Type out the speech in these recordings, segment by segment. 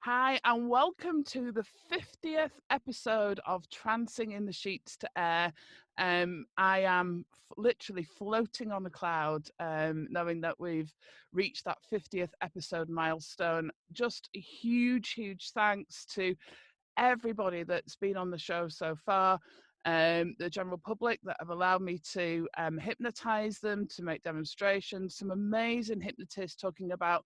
Hi, and welcome to the 50th episode of Trancing in the Sheets to Air. I am literally floating on the cloud, knowing that we've reached that 50th episode milestone. Just a huge, huge thanks to everybody that's been on the show so far. The general public that have allowed me to hypnotize them, to make demonstrations, some amazing hypnotists talking about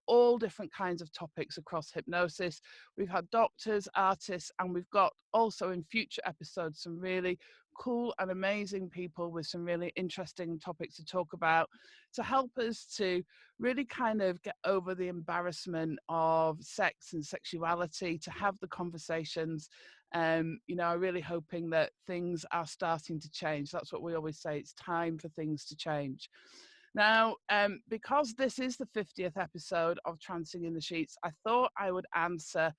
all different kinds of topics across hypnosis. We've had doctors, artists, and we've got also in future episodes some really cool and amazing people with some really interesting topics to talk about to help us to really kind of get over the embarrassment of sex and sexuality, to have the conversations. I'm really hoping that things are starting to change. That's what we always say. It's time for things to change. Now, because this is the 50th episode of Trancing in the Sheets, I thought I would answer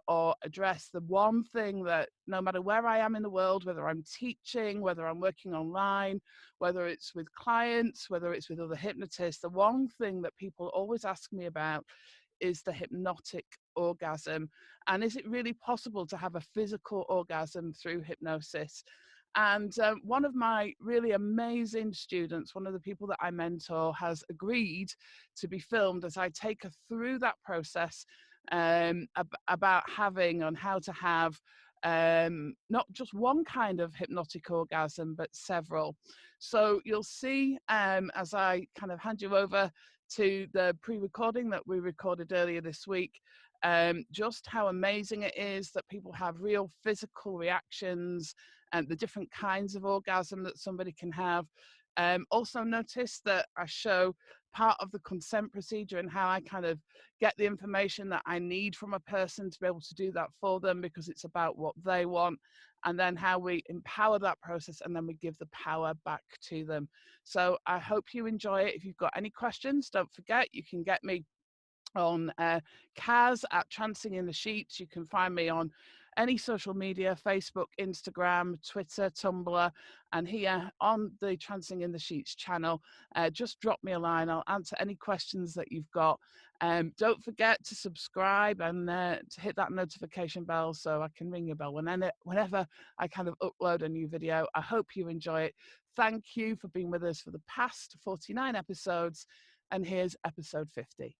or address the one thing that no matter where I am in the world, whether I'm teaching, whether I'm working online, whether it's with clients, whether it's with other hypnotists, the one thing that people always ask me about is the hypnotic orgasm. And is it really possible to have a physical orgasm through hypnosis? And one of my really amazing students, one of the people that I mentor, has agreed to be filmed as I take her through that process about having and how to have not just one kind of hypnotic orgasm, but several. So you'll see as I kind of hand you over to the pre-recording that we recorded earlier this week, just how amazing it is that people have real physical reactions and the different kinds of orgasm that somebody can have. Also notice that I show part of the consent procedure and how I kind of get the information that I need from a person to be able to do that for them, because it's about what they want, and then how we empower that process and then we give the power back to them. So I hope you enjoy it. If you've got any questions, don't forget you can get me on Kaz at Trancing in the Sheets. You can find me on any social media, Facebook, Instagram, Twitter, Tumblr, and here on the Trancing in the Sheets channel. Just drop me a line. I'll answer any questions that you've got. Don't forget to subscribe and to hit that notification bell so I can ring your bell whenever I kind of upload a new video. I hope you enjoy it. Thank you for being with us for the past 49 episodes. And here's episode 50.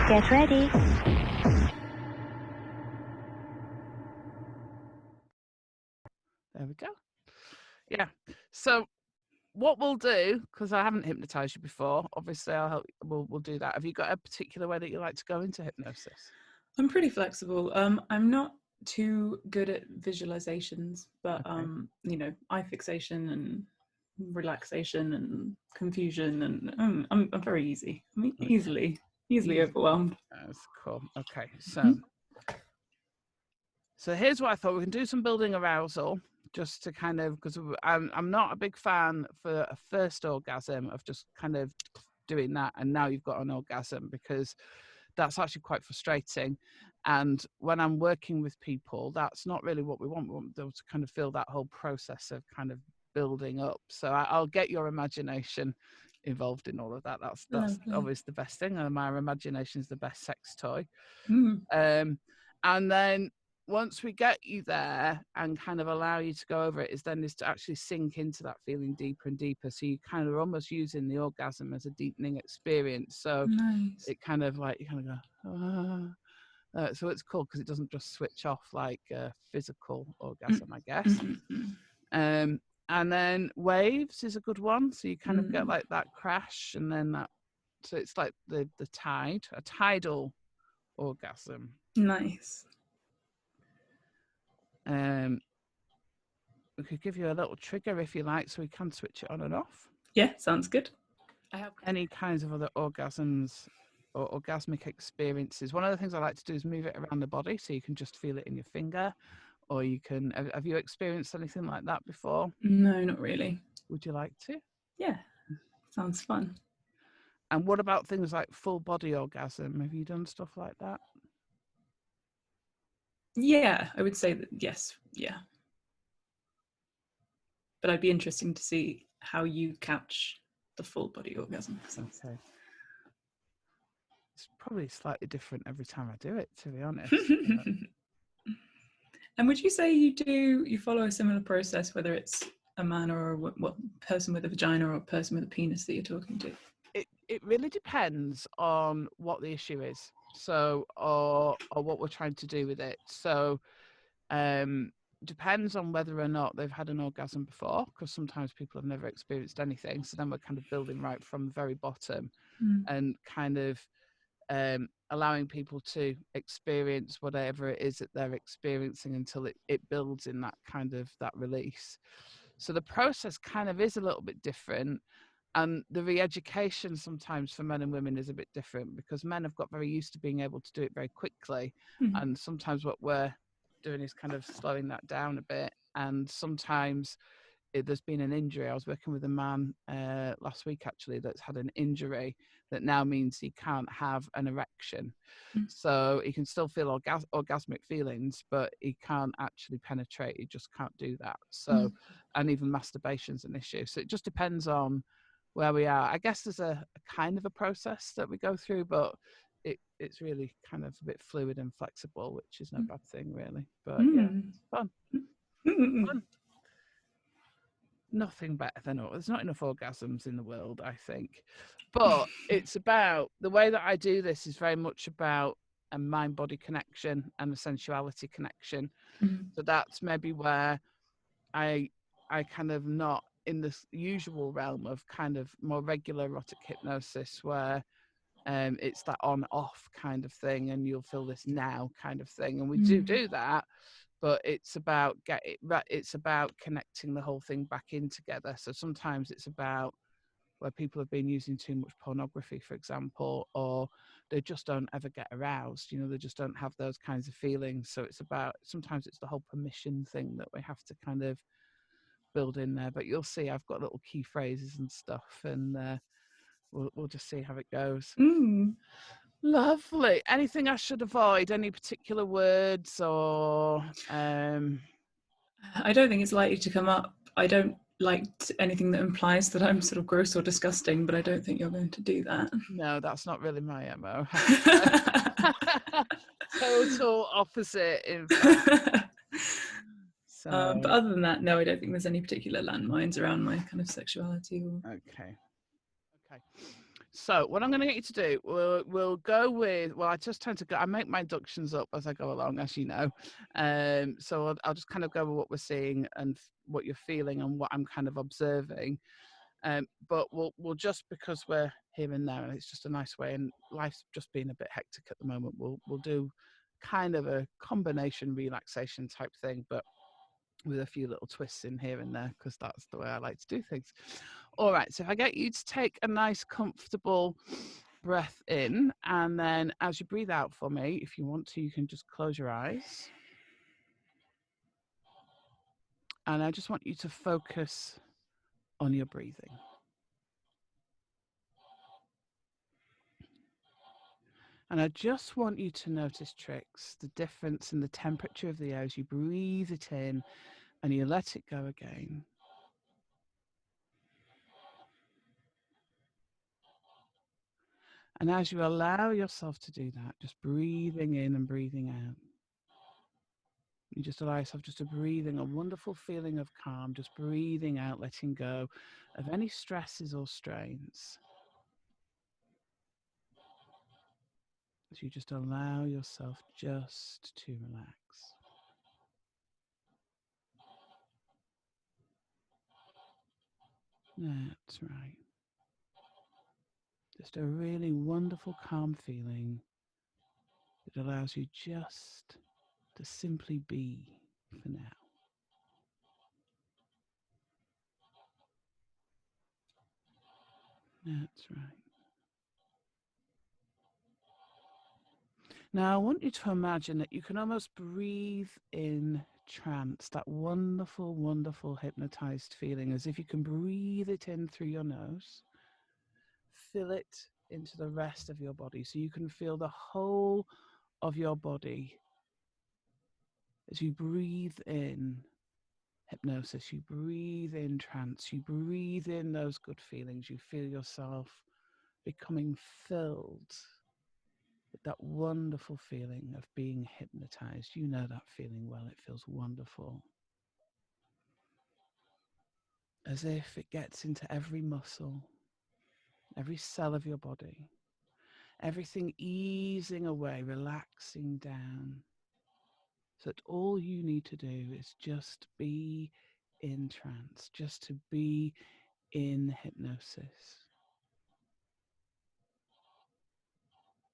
Get ready. There we go. Yeah. So what we'll do, because I haven't hypnotized you before, obviously I'll help. We'll do that. Have you got a particular way that you like to go into hypnosis? I'm pretty flexible. I'm not too good at visualizations, but Okay. eye fixation and relaxation and confusion, and I'm very easy. I mean, Okay. easily overwhelmed. That's cool. Okay. So here's what I thought. We can do some building arousal just to kind of, because I'm not a big fan for a first orgasm of just kind of doing that and now you've got an orgasm, because that's actually quite frustrating. And when I'm working with people, that's not really what we want. We want them to kind of feel that whole process of kind of building up. So I'll get your imagination involved in all of that. That's obviously the best thing. And my imagination is the best sex toy. And then once we get you there and kind of allow you to go over it, is to actually sink into that feeling deeper and deeper. So you kind of almost using the orgasm as a deepening experience. So it kind of like, you kind of go, so it's cool because it doesn't just switch off like a physical orgasm, I guess. And then waves is a good one. So you kind of get like that crash and then that, so it's like the tide, a tidal orgasm. Nice. We could give you a little trigger if you like, so we can switch it on and off. Yeah, sounds good. I have any kinds of other orgasms or orgasmic experiences, one of the things I like to do is move it around the body so you can just feel it in your finger, or you can. Have you experienced anything like that before? No, not really. Would you like to? Yeah, sounds fun. And what about things like full body orgasm? Have you done stuff like that? Yeah, I would say that yes, yeah. But I'd be interesting to see how you catch the full body orgasm. Okay. It's probably slightly different every time I do it, to be honest. And would you say you follow a similar process, whether it's a man or a person with a vagina or a person with a penis that you're talking to? It really depends on what the issue is, so or what we're trying to do with it. So depends on whether or not they've had an orgasm before, because sometimes people have never experienced anything, so then we're kind of building right from the very bottom and kind of allowing people to experience whatever it is that they're experiencing until it builds in that kind of that release. So the process kind of is a little bit different, and the re-education sometimes for men and women is a bit different, because men have got very used to being able to do it very quickly, and sometimes what we're doing is kind of slowing that down a bit. And sometimes there's been an injury. I was working with a man last week actually that's had an injury that now means he can't have an erection. So he can still feel orgasmic feelings, but he can't actually penetrate. He just can't do that. So, and even masturbation's an issue. So it just depends on where we are. I guess there's a kind of a process that we go through, but it's really kind of a bit fluid and flexible, which is no bad thing really. But yeah, it's fun. Fun. Nothing better than there's not enough orgasms in the world, I think. But it's about the way that I do this is very much about a mind body connection and a sensuality connection. So that's maybe where I kind of not in this usual realm of kind of more regular erotic hypnosis where it's that on off kind of thing, and you'll feel this now kind of thing, and we do that, but it's about connecting the whole thing back in together. So sometimes it's about where people have been using too much pornography, for example, or they just don't ever get aroused, they just don't have those kinds of feelings. So it's about, sometimes it's the whole permission thing that we have to kind of build in there. But you'll see I've got little key phrases and stuff, and we'll just see how it goes. Lovely. Anything I should avoid? Any particular words or I don't think it's likely to come up. I don't like anything that implies that I'm sort of gross or disgusting, but I don't think you're going to do that. No, that's not really my MO. Total opposite, in fact. So, but other than that, no, I don't think there's any particular landmines around my kind of sexuality. Okay. So what I'm going to get you to do, we'll go with, well, I just tend to go, I make my inductions up as I go along, as you know. So I'll just kind of go with what we're seeing and what you're feeling and what I'm kind of observing. But we'll just, because we're here and there, and it's just a nice way, and life's just been a bit hectic at the moment, we'll do kind of a combination relaxation type thing, but with a few little twists in here and there, because that's the way I like to do things. All right, so if I get you to take a nice, comfortable breath in, and then as you breathe out for me, if you want to, you can just close your eyes. And I just want you to focus on your breathing. And I just want you to notice, Trix, the difference in the temperature of the air as you breathe it in and you let it go again. And as you allow yourself to do that, just breathing in and breathing out, you just allow yourself just to breathing, a wonderful feeling of calm, just breathing out, letting go of any stresses or strains. As you just allow yourself just to relax. That's right. Just a really wonderful, calm feeling that allows you just to simply be for now. That's right. Now, I want you to imagine that you can almost breathe in trance, that wonderful, wonderful hypnotized feeling, as if you can breathe it in through your nose, fill it into the rest of your body, so you can feel the whole of your body as you breathe in hypnosis, you breathe in trance, you breathe in those good feelings, you feel yourself becoming filled with that wonderful feeling of being hypnotized. You know that feeling well. It feels wonderful. As if it gets into every muscle, every cell of your body, everything easing away, relaxing down, so that all you need to do is just be in trance, just to be in hypnosis.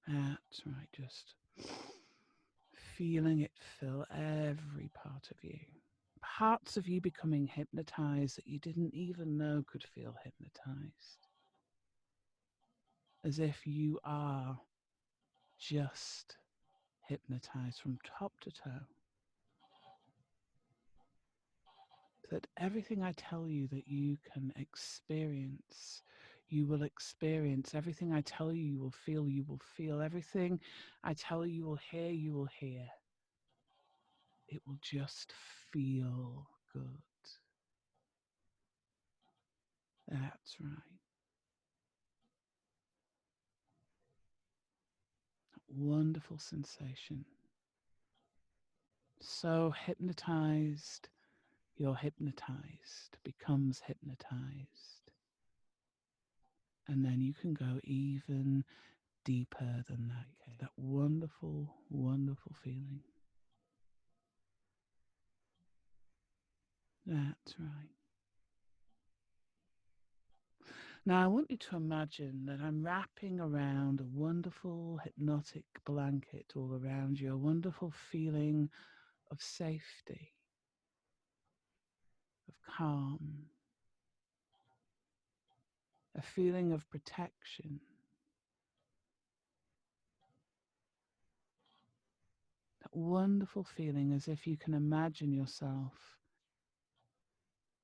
That's right, just feeling it fill every part of you. Parts of you becoming hypnotized that you didn't even know could feel hypnotized. As if you are just hypnotized from top to toe. That everything I tell you that you can experience, you will experience. Everything I tell you, you will feel, you will feel. Everything I tell you, you will hear, you will hear. It will just feel good. That's right. Wonderful sensation. So hypnotized, you're hypnotized, becomes hypnotized. And then you can go even deeper than that. That wonderful, wonderful feeling. That's right. Now I want you to imagine that I'm wrapping around a wonderful hypnotic blanket all around you, a wonderful feeling of safety, of calm, a feeling of protection. That wonderful feeling as if you can imagine yourself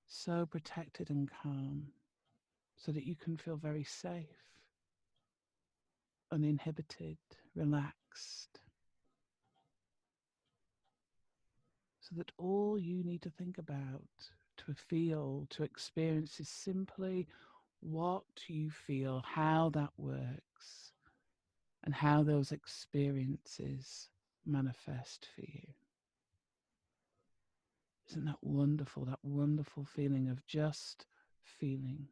so protected and calm so that you can feel very safe, uninhibited, relaxed, so that all you need to think about, to feel, to experience is simply what you feel, how that works, and how those experiences manifest for you. Isn't that wonderful feeling of just feeling?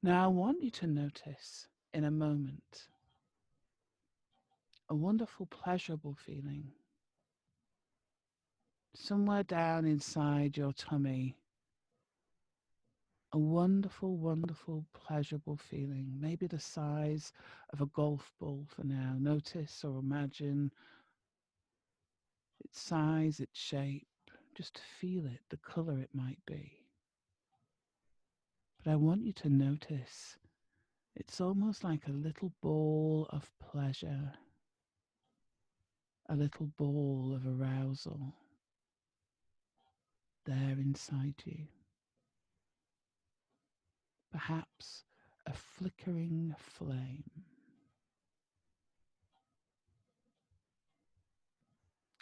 Now I want you to notice in a moment a wonderful pleasurable feeling somewhere down inside your tummy, a wonderful, wonderful, pleasurable feeling, maybe the size of a golf ball for now. Notice or imagine its size, its shape, just feel it, the color it might be. But I want you to notice it's almost like a little ball of pleasure, a little ball of arousal there inside you. Perhaps a flickering flame.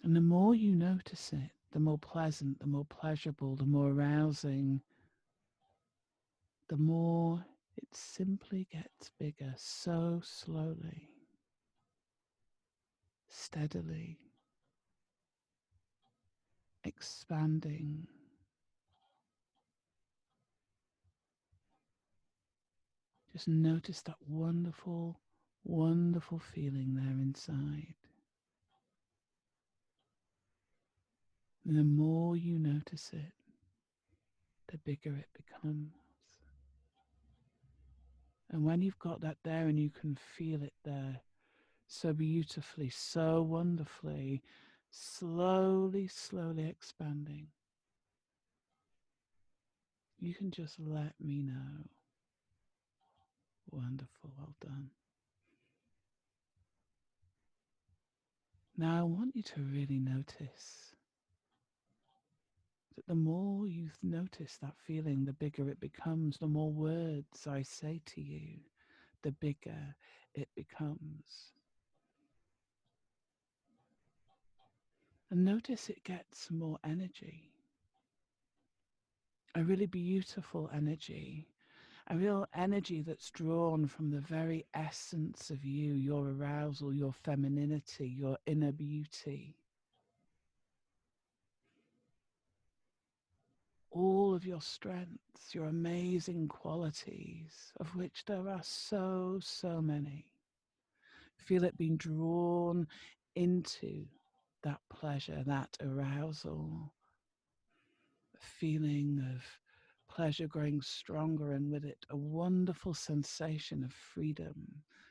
And the more you notice it, the more pleasant, the more pleasurable, the more arousing, the more it simply gets bigger, so slowly, steadily, expanding. Just notice that wonderful, wonderful feeling there inside. And the more you notice it, the bigger it becomes. And when you've got that there and you can feel it there so beautifully, so wonderfully, slowly, slowly expanding, you can just let me know. Wonderful, well done. Now I want you to really notice that the more you notice that feeling, the bigger it becomes. The more words I say to you, the bigger it becomes. And notice it gets more energy, a really beautiful energy, a real energy that's drawn from the very essence of you, your arousal, your femininity, your inner beauty. All of your strengths, your amazing qualities, of which there are so, so many. Feel it being drawn into that pleasure, that arousal, a feeling of pleasure growing stronger, and with it a wonderful sensation of freedom,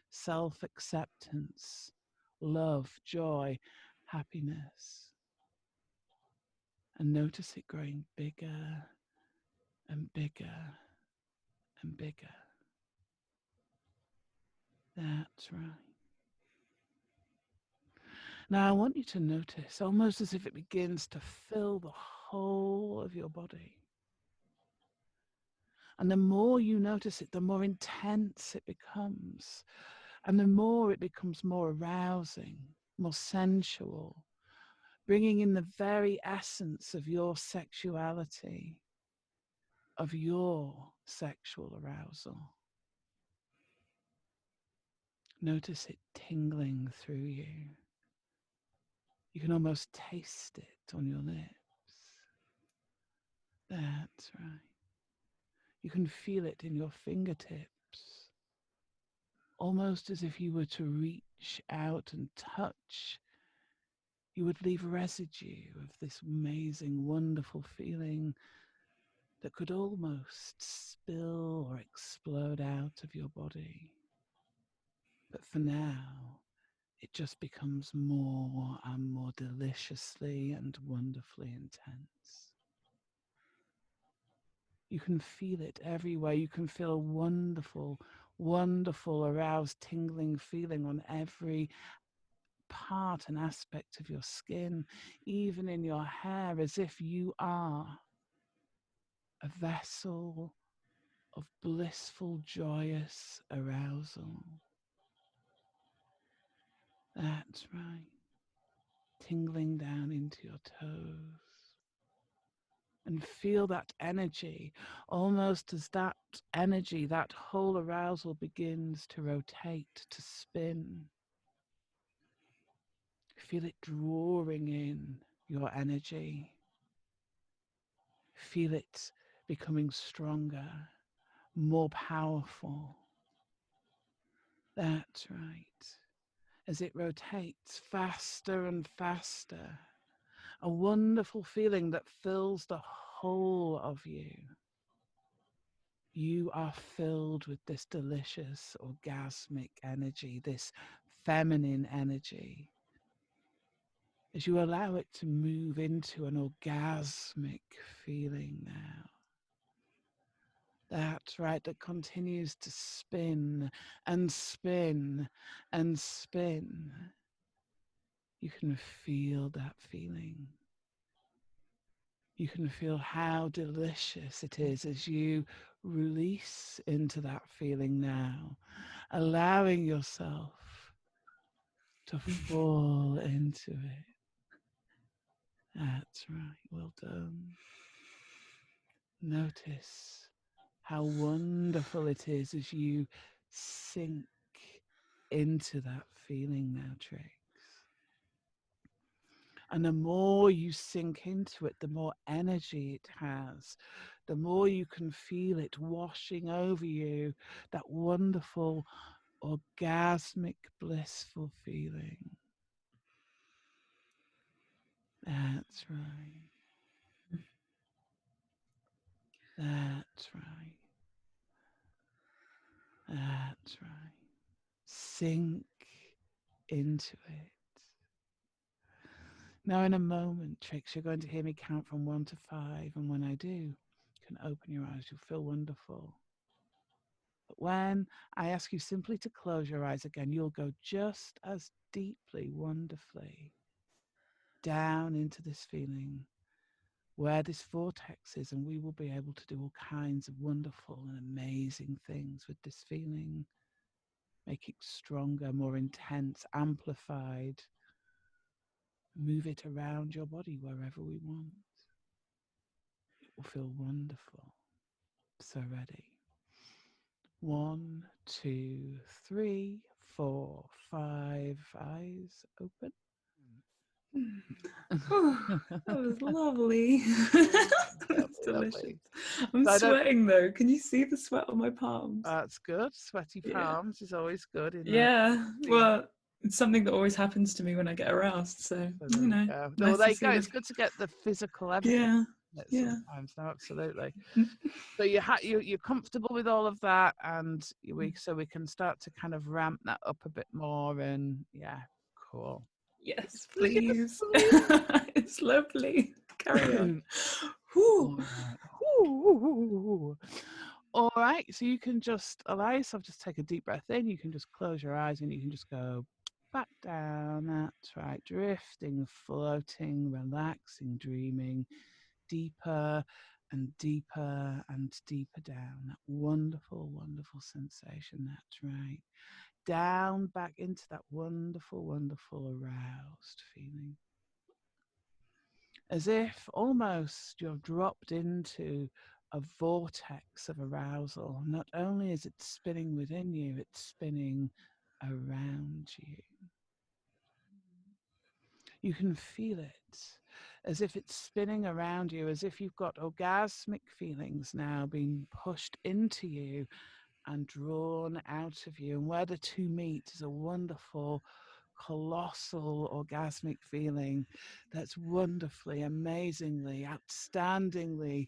self-acceptance, love, joy, happiness. And notice it growing bigger and bigger and bigger. That's right. Now I want you to notice, almost as if it begins to fill the whole of your body. And the more you notice it, the more intense it becomes. And the more it becomes more arousing, more sensual, bringing in the very essence of your sexuality, of your sexual arousal. Notice it tingling through you. You can almost taste it on your lips. That's right. You can feel it in your fingertips, almost as if you were to reach out and touch. You would leave residue of this amazing, wonderful feeling that could almost spill or explode out of your body. But for now, it just becomes more and more deliciously and wonderfully intense. You can feel it everywhere. You can feel a wonderful, wonderful, aroused, tingling feeling on every part and aspect of your skin, even in your hair, as if you are a vessel of blissful, joyous arousal. That's right. Tingling down into your toes. And feel that energy, almost as that energy, that whole arousal begins to rotate, to spin. Feel it drawing in your energy. Feel it becoming stronger, more powerful. That's right. As it rotates faster and faster, a wonderful feeling that fills the whole of you. You are filled with this delicious orgasmic energy, this feminine energy. As you allow it to move into an orgasmic feeling now. That's right, that continues to spin and spin and spin. You can feel that feeling. You can feel how delicious it is as you release into that feeling now, allowing yourself to fall into it. That's right. Well done. Notice how wonderful it is as you sink into that feeling now, Trix. And the more you sink into it, the more energy it has, the more you can feel it washing over you, that wonderful, orgasmic, blissful feeling. That's right. That's right. That's right. Sink into it. Now, in a moment, Trix, you're going to hear me count from 1 to 5. And when I do, you can open your eyes. You'll feel wonderful. But when I ask you simply to close your eyes again, you'll go just as deeply, wonderfully down into this feeling where this vortex is, and we will be able to do all kinds of wonderful and amazing things with this feeling. Make it stronger, more intense, amplified. Move it around your body wherever we want. It will feel wonderful. So ready. 1, 2, 3, 4, 5. Eyes open. Oh, that was lovely. That's delicious. Lovely. I'm So sweating though. Can you see the sweat on my palms? That's good. Sweaty palms is always good. Yeah. Well, it's something that always happens to me when I get aroused. So, there you know. you go. Nice There you to go. see It's good to get the physical evidence. Yeah. Yeah. Sometimes. No, absolutely. So you're comfortable with all of that, and we can start to kind of ramp that up a bit more. And yeah, cool. Yes, please. Yes, please. It's lovely. Carry on. All right. All right. So you can just allow yourself just take a deep breath in. You can just close your eyes and you can just go back down. That's right. Drifting, floating, relaxing, dreaming deeper and deeper and deeper down. That wonderful, wonderful sensation. That's right. Down back into that wonderful, wonderful aroused feeling. As if almost you're dropped into a vortex of arousal. Not only is it spinning within you, it's spinning around you. You can feel it as if it's spinning around you, as if you've got orgasmic feelings now being pushed into you and drawn out of you. And where the two meet is a wonderful, colossal orgasmic feeling that's wonderfully, amazingly, outstandingly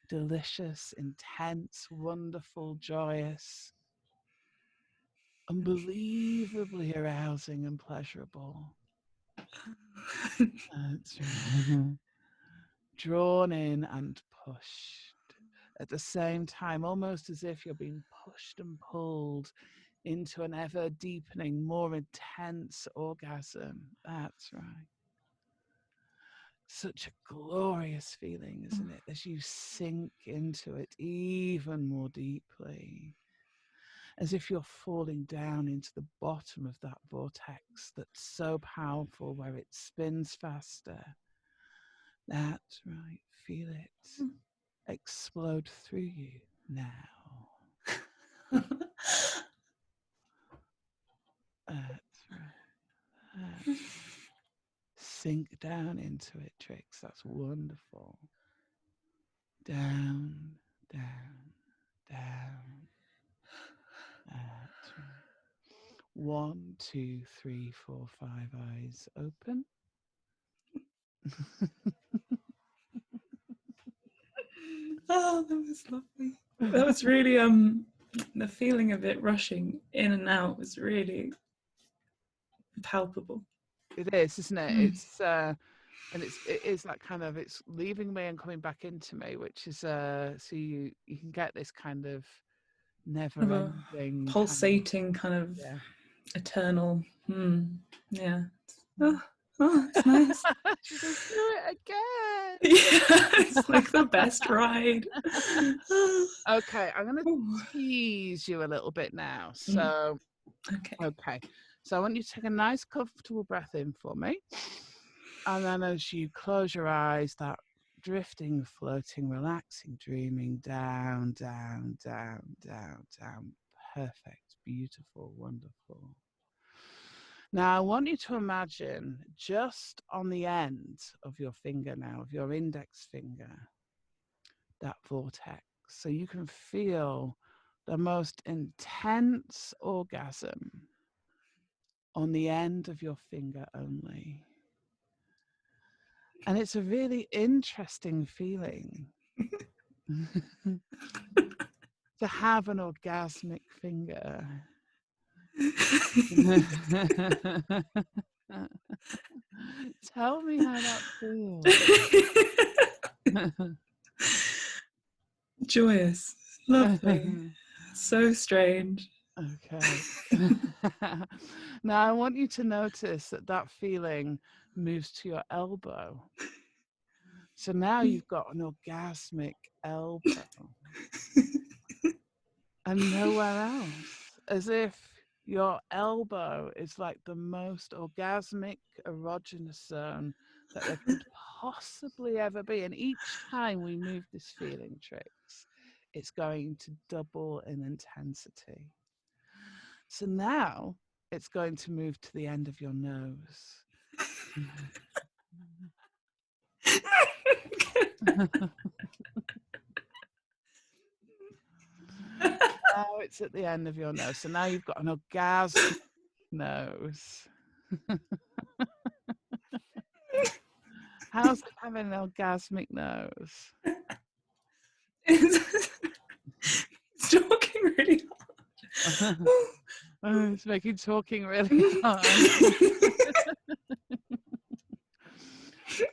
delicious, intense, wonderful, joyous, unbelievably arousing and pleasurable. That's right. Drawn in and pushed at the same time, almost as if you're being pushed and pulled into an ever deepening, more intense orgasm. That's right. Such a glorious feeling, isn't it? As you sink into it even more deeply, as if you're falling down into the bottom of that vortex that's so powerful, where it spins faster. That's right. Feel it explode through you now. That's right. That's right. Sink down into it, Trix. That's wonderful. Down, down, down. That's right. 1, 2, 3, 4, 5. Eyes open. Oh, that was lovely. That was really the feeling of it rushing in and out was really palpable. It is, isn't it? It's and it is that kind of, it's leaving me and coming back into me, which is so you can get this kind of never ending pulsating kind of yeah. Eternal. Yeah. Oh, it's nice. She's going to do it again. Yeah, it's like the best ride. Okay, I'm going to tease you a little bit now. So, okay. So I want you to take a nice, comfortable breath in for me. And then as you close your eyes, that drifting, floating, relaxing, dreaming down, down, down, down, down. Perfect, beautiful, wonderful. Now, I want you to imagine just on the end of your finger now, of your index finger, that vortex. So you can feel the most intense orgasm on the end of your finger only. And it's a really interesting feeling to have an orgasmic finger. Tell me how that feels. Joyous, lovely. So strange. Okay. Now I want you to notice that that feeling moves to your elbow. So now you've got an orgasmic elbow and nowhere else, as if your elbow is like the most orgasmic erogenous zone that there could possibly ever be. And each time we move this feeling, Trix, it's going to double in intensity. So now it's going to move to the end of your nose. Now it's at the end of your nose. So now you've got an orgasmic nose. How's it having an orgasmic nose? It's talking really Oh, it's making talking really hard.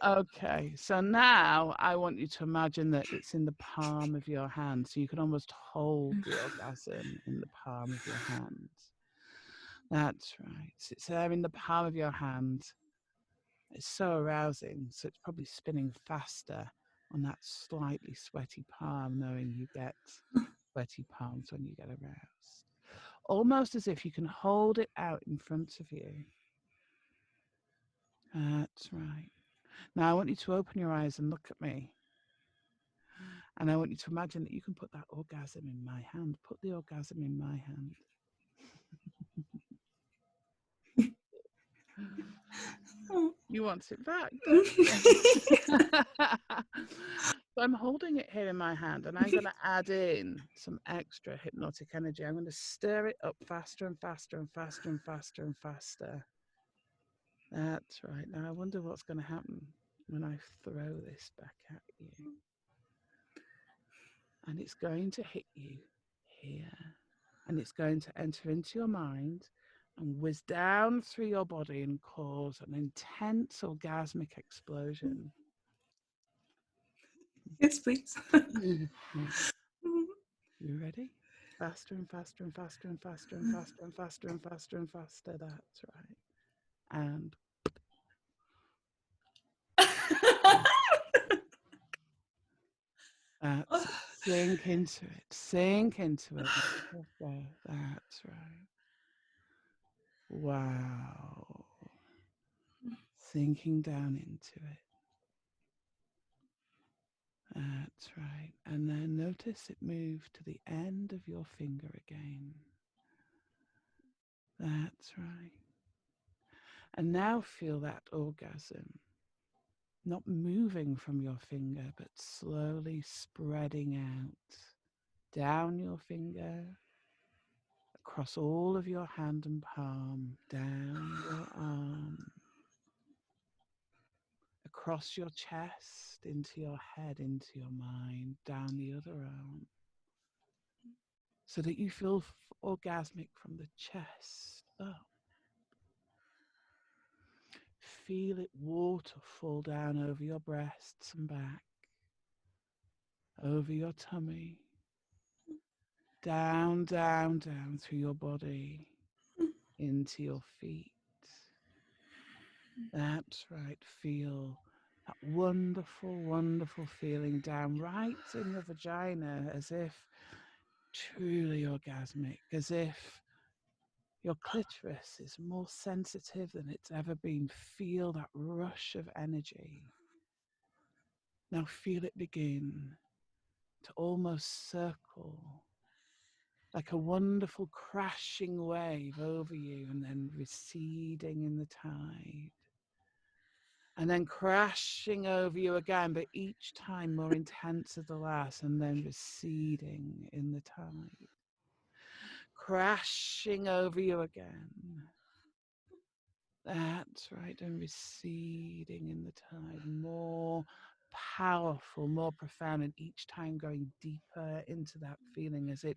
Okay, so now I want you to imagine that it's in the palm of your hand. So you can almost hold the orgasm in the palm of your hand. That's right. So it's there in the palm of your hand. It's so arousing. So it's probably spinning faster on that slightly sweaty palm, knowing you get sweaty palms when you get aroused. Almost as if you can hold it out in front of you. That's right. Now I want you to open your eyes and look at me. And I want you to imagine that you can put that orgasm in my hand. Put the orgasm in my hand. You want it back, don't you? So I'm holding it here in my hand and I'm going to add in some extra hypnotic energy. I'm going to stir it up faster and faster and faster and faster and faster. That's right. Now I wonder what's going to happen when I throw this back at you. And it's going to hit you here. And it's going to enter into your mind and whiz down through your body and cause an intense orgasmic explosion. Yes, please. You ready? Faster and faster and faster and faster and faster and faster and faster and faster. That's right. And that's it. Sink into it. Sink into it. That's right. Wow. Sinking down into it. That's right. And then notice it move to the end of your finger again. That's right. And now feel that orgasm not moving from your finger, but slowly spreading out down your finger, across all of your hand and palm, down your arm, across your chest, into your head, into your mind, down the other arm, so that you feel orgasmic from the chest up. Feel it waterfall down over your breasts and back, over your tummy, down, down, down through your body, into your feet. That's right. Feel that wonderful, wonderful feeling down right in your vagina, as if truly orgasmic, as if your clitoris is more sensitive than it's ever been. Feel that rush of energy. Now feel it begin to almost circle like a wonderful crashing wave over you and then receding in the tide. And then crashing over you again, but each time more intense than the last, and then receding in the tide. Crashing over you again. That's right, and receding in the tide. More powerful, more profound, and each time going deeper into that feeling as it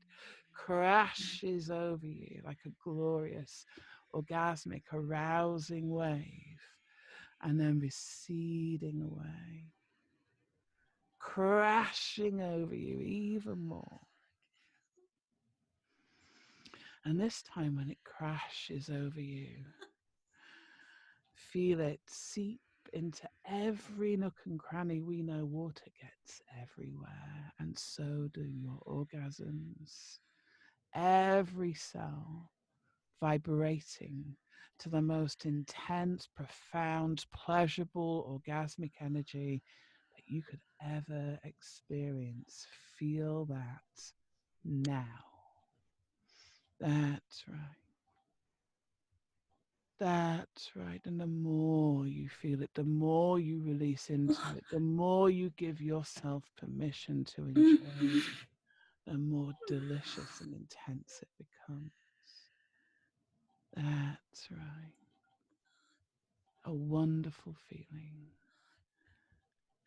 crashes over you like a glorious, orgasmic, arousing wave, and then receding away, crashing over you even more. And this time when it crashes over you, feel it seep into every nook and cranny. We know water gets everywhere, and so do your orgasms. Every cell vibrating to the most intense, profound, pleasurable, orgasmic energy that you could ever experience. Feel that now. That's right. That's right. And the more you feel it, the more you release into it, the more you give yourself permission to enjoy it, the more delicious and intense it becomes. That's right. A wonderful feeling.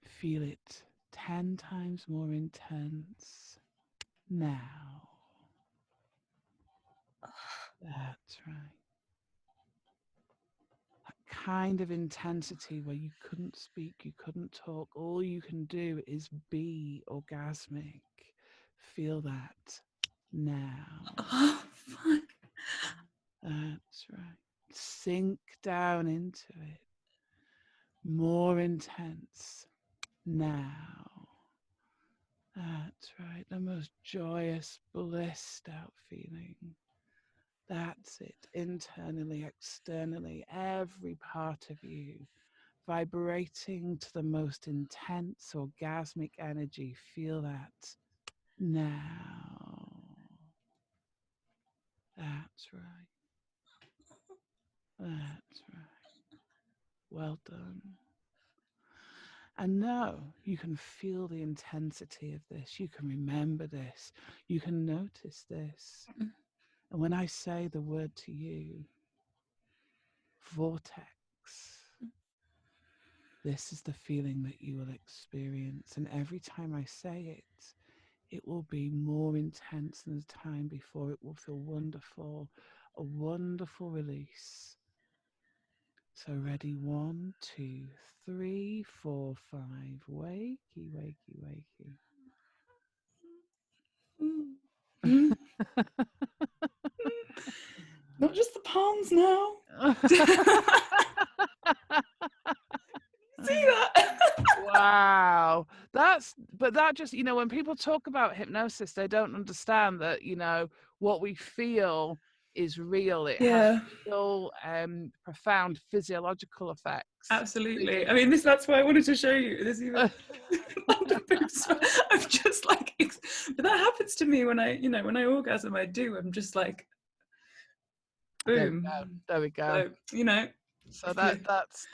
Feel it 10 times more intense now. That's right. That kind of intensity where you couldn't speak, you couldn't talk. All you can do is be orgasmic. Feel that now. Oh, fuck. That's right. Sink down into it. More intense now. That's right. The most joyous, blissed out feeling. That's it. Internally, externally, every part of you vibrating to the most intense orgasmic energy. Feel that now. That's right. That's right. Well done. And now you can feel the intensity of this. You can remember this. You can notice this. And when I say the word to you, vortex, this is the feeling that you will experience. And every time I say it, it will be more intense than the time before. It will feel wonderful, a wonderful release. So ready, 1, 2, 3, 4, 5. Wakey, wakey, wakey. Not just the palms now. See that? Wow. But that just, when people talk about hypnosis, they don't understand that, what we feel is real. It has real profound physiological effects. Absolutely. I mean, that's why I wanted to show you. There's even I'm just like, but that happens to me when I orgasm. I'm just like, boom. There we go. So, so that's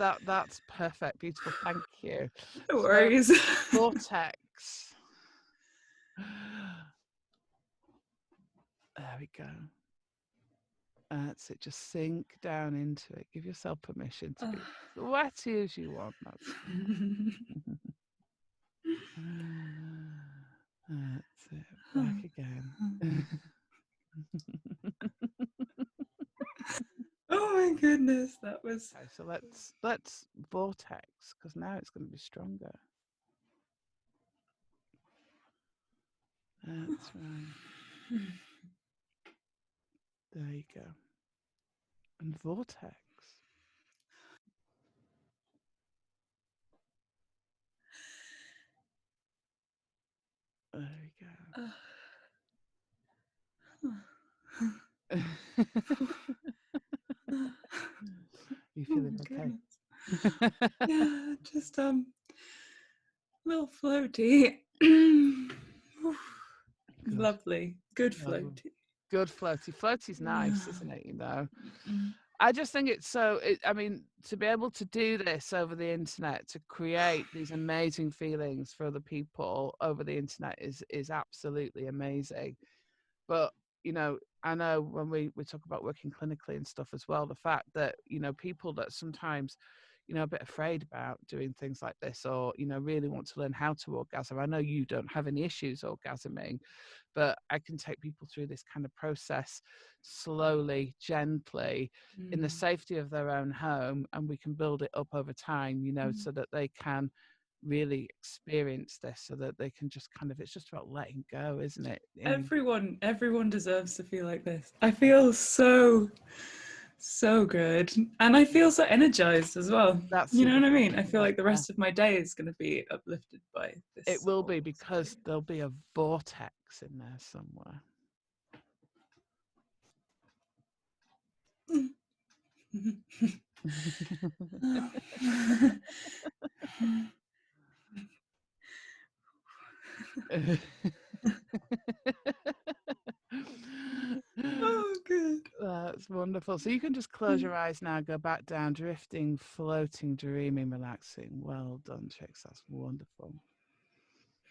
perfect. Beautiful. Thank you. No worries. Vortex. There we go. That's it. Just sink down into it. Give yourself permission to be as wetty as you want. That's it. Back again. Oh my goodness, that was. Okay, so let's vortex, because now it's going to be stronger. That's right. There you go. And vortex. There you go. You feeling okay? Yeah, just a little floaty. Lovely. Good floaty. Good floaty. Floaty's nice, isn't it? I just think it's I mean, to be able to do this over the internet, to create these amazing feelings for other people over the internet is absolutely amazing. But, I know when we talk about working clinically and stuff as well, the fact that, people that sometimes, a bit afraid about doing things like this, or, really want to learn how to orgasm. I know you don't have any issues orgasming, but I can take people through this kind of process slowly, gently, in the safety of their own home, and we can build it up over time, so that they can really experience this, so that they can just kind of, it's just about letting go, isn't it? Everyone deserves to feel like this. I feel so good, and I feel so energized as well. That's You the know what I other mean? thing, I feel yeah, like the yeah. rest of my day is going to be uplifted by It this will whole be, because there'll be a vortex in there somewhere. Oh, good. That's wonderful. So you can just close your eyes now, go back down, drifting, floating, dreaming, relaxing. Well done, Trix. That's wonderful.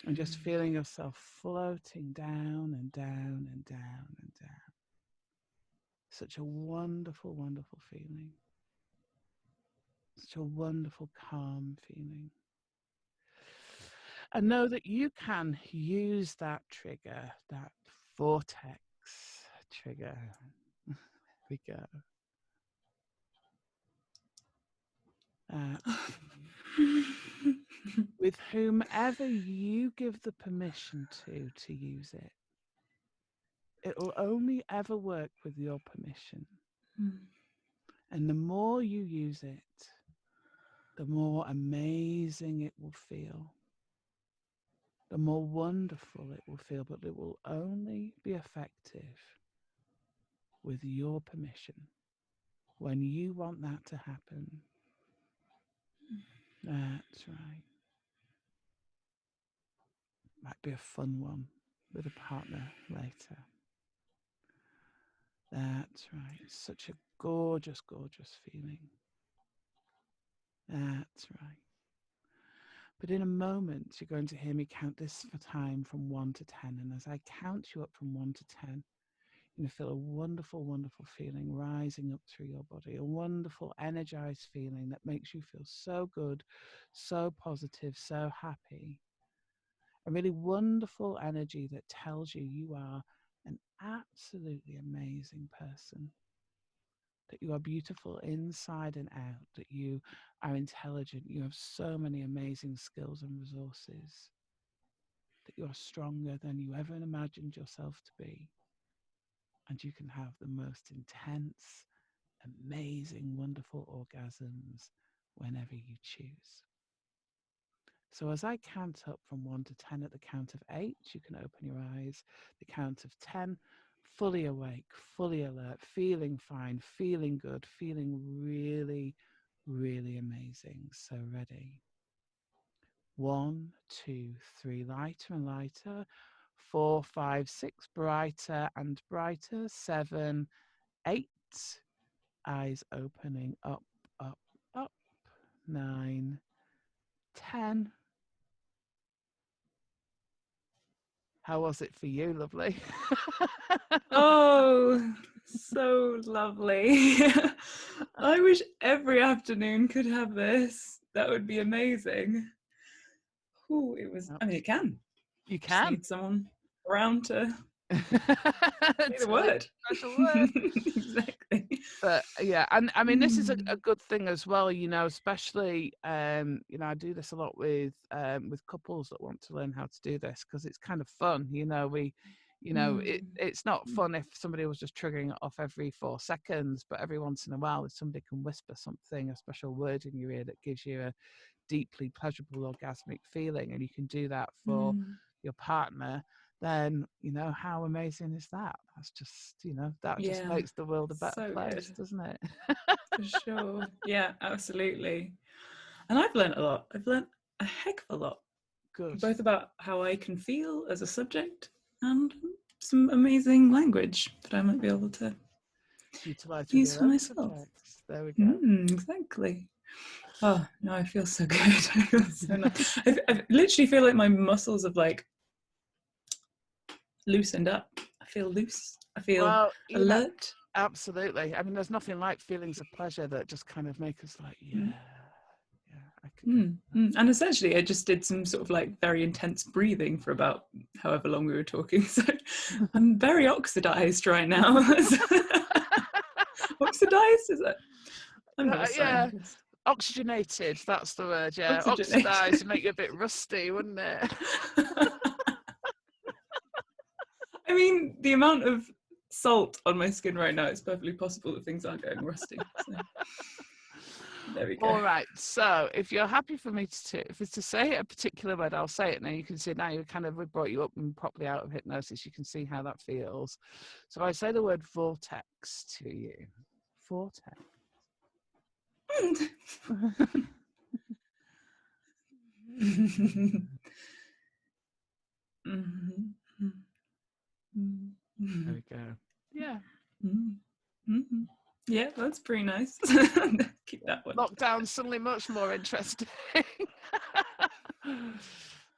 And just feeling yourself floating down and down and down and down. Such a wonderful, wonderful feeling. Such a wonderful, calm feeling. And know that you can use that trigger, that vortex trigger. Here we go. With whomever you give the permission to use it. It will only ever work with your permission. And the more you use it, the more amazing it will feel. The more wonderful it will feel, but it will only be effective with your permission. When you want that to happen. That's right. Might be a fun one with a partner later. That's right. Such a gorgeous, gorgeous feeling. That's right. But in a moment, you're going to hear me count this for time from 1 to 10. And as I count you up from 1 to 10, you're going to feel a wonderful, wonderful feeling rising up through your body, a wonderful, energized feeling that makes you feel so good, so positive, so happy. A really wonderful energy that tells you you are an absolutely amazing person, that you are beautiful inside and out, that you are intelligent, you have so many amazing skills and resources, that you are stronger than you ever imagined yourself to be, and you can have the most intense, amazing, wonderful orgasms whenever you choose. So as I count up from 1 to 10, at the count of 8, you can open your eyes. The count of 10, fully awake, fully alert, feeling fine, feeling good, feeling really, really amazing. So ready. 1, 2, 3, lighter and lighter. 4, 5, 6, brighter and brighter. 7, 8, eyes opening up, up, up. 9, 10. How was it for you, lovely? Oh, so lovely. I wish every afternoon could have this. That would be amazing. Ooh, it was, I mean, it can. You Just can. need someone around to say the Tell you word. a special word. Exactly. But yeah, and I mean, this is a good thing as well, you know, especially, you know, I do this a lot with couples that want to learn how to do this, because it's kind of fun, you know, it's not fun if somebody was just triggering it off every 4 seconds, but every once in a while, if somebody can whisper something, a special word in your ear that gives you a deeply pleasurable orgasmic feeling, and you can do that for your partner, then, you know, how amazing is that? That's just, you know, that just makes the world a better place, doesn't it? For sure. Yeah, absolutely. And I've learned a lot. I've learned a heck of a lot. Good. Both about how I can feel as a subject and some amazing language that I might be able to Utilize with use your for own myself. subjects. There we go. Exactly. Oh, no, I feel so good. I feel so nice. I literally feel like my muscles have like loosened up. I feel loose. I feel alert. Absolutely. I mean, there's nothing like feelings of pleasure that just kind of make us like, yeah, I could go. And essentially, I just did some sort of like very intense breathing for about however long we were talking. So I'm very oxidized right now. Oxidized, is it? I'm not a scientist. Oxygenated, that's the word, yeah. Oxygenated. Oxidized, make you a bit rusty, wouldn't it? I mean, the amount of salt on my skin right now, it's perfectly possible that things are going rusty. So there we go. All right, so if you're happy for me if it's to say a particular word, I'll say it. Now you can see, now you kind of, we brought you up and properly out of hypnosis, you can see how that feels. So I say the word vortex to you. Vortex. There we go. Yeah. Yeah, that's pretty nice. Keep that one. Lockdown's suddenly much more interesting. There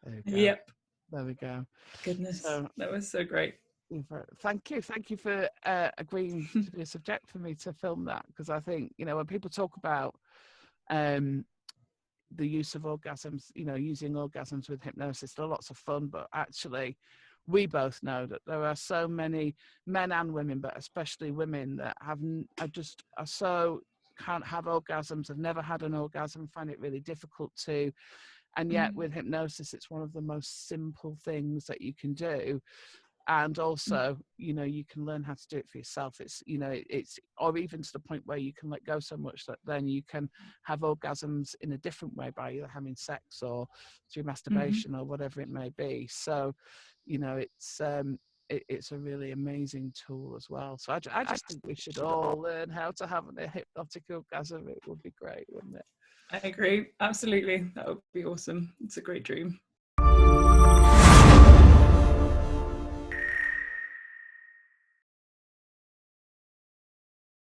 we go. Yep. There we go. Goodness, so, that was so great. Thank you for agreeing to be a subject for me to film that, because I think, you know, when people talk about the use of orgasms, you know, using orgasms with hypnosis, they're lots of fun, but actually we both know that there are so many men and women, but especially women, that are so can't have orgasms, have never had an orgasm, find it really difficult to. And yet with hypnosis, it's one of the most simple things that you can do. And also, you know, you can learn how to do it for yourself. It's, you know, it's, or even to the point where you can let go so much that then you can have orgasms in a different way by either having sex or through masturbation or whatever it may be. So, you know, it's a really amazing tool as well. So I just think we should all learn how to have a hypnotic orgasm. It would be great, wouldn't it? I agree. Absolutely. That would be awesome. It's a great dream.